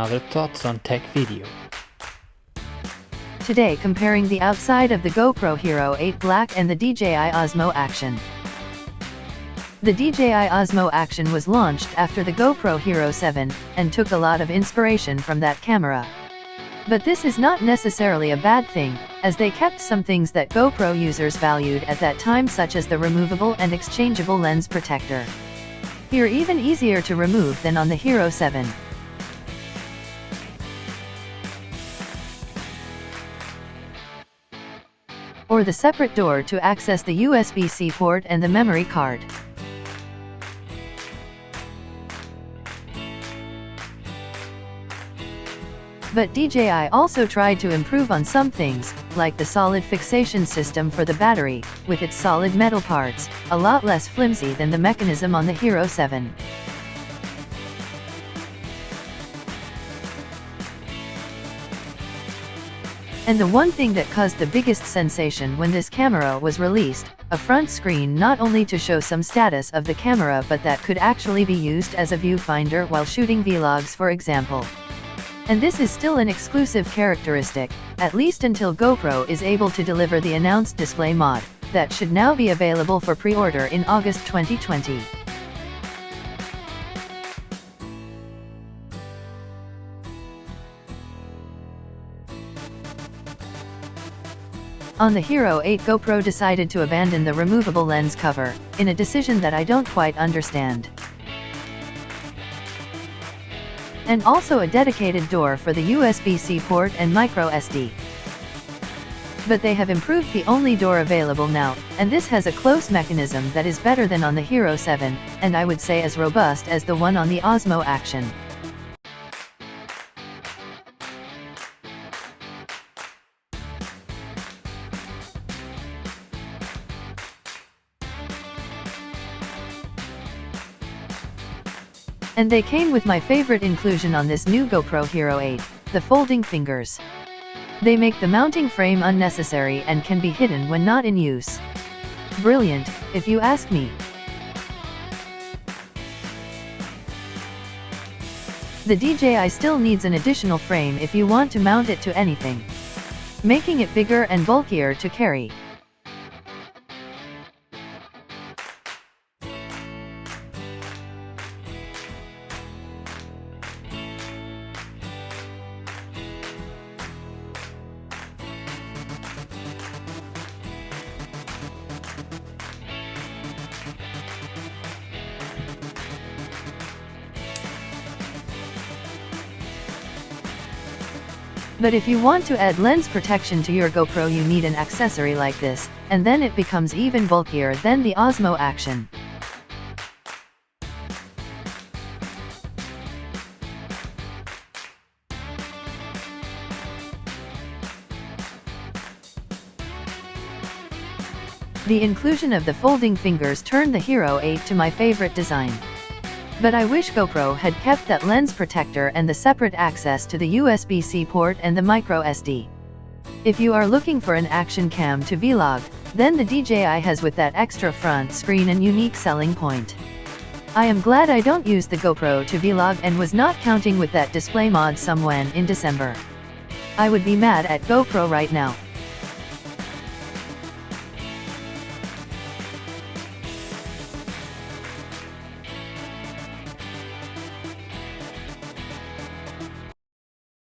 another Thoughts on Tech video. Today comparing the outside of the GoPro Hero 8 Black and the DJI Osmo Action. The DJI Osmo Action was launched after the GoPro Hero 7, and took a lot of inspiration from that camera. But this is not necessarily a bad thing, as they kept some things that GoPro users valued at that time, such as the removable and exchangeable lens protector. Here even easier to remove than on the Hero 7. Or the separate door to access the USB-C port and the memory card. But DJI also tried to improve on some things, like the solid fixation system for the battery, with its solid metal parts, a lot less flimsy than the mechanism on the Hero 7. And the one thing that caused the biggest sensation when this camera was released, a front screen not only to show some status of the camera but that could actually be used as a viewfinder while shooting vlogs, for example. And this is still an exclusive characteristic, at least until GoPro is able to deliver the announced display mod, that should now be available for pre-order in August 2020. On the Hero 8, GoPro decided to abandon the removable lens cover, in a decision that I don't quite understand. And also a dedicated door for the USB-C port and micro SD. But they have improved the only door available now, and this has a close mechanism that is better than on the Hero 7, and I would say as robust as the one on the Osmo Action. And they came with my favorite inclusion on this new GoPro Hero 8, the folding fingers. They make the mounting frame unnecessary and can be hidden when not in use. Brilliant, if you ask me. The DJI still needs an additional frame if you want to mount it to anything, making it bigger and bulkier to carry. But if you want to add lens protection to your GoPro, you need an accessory like this, and then it becomes even bulkier than the Osmo Action. The inclusion of the folding fingers turned the Hero 8 to my favorite design. But I wish GoPro had kept that lens protector and the separate access to the USB-C port and the micro SD. If you are looking for an action cam to vlog, then the DJI has with that extra front screen and unique selling point. I am glad I don't use the GoPro to vlog and was not counting with that display mod someone in December. I would be mad at GoPro right now.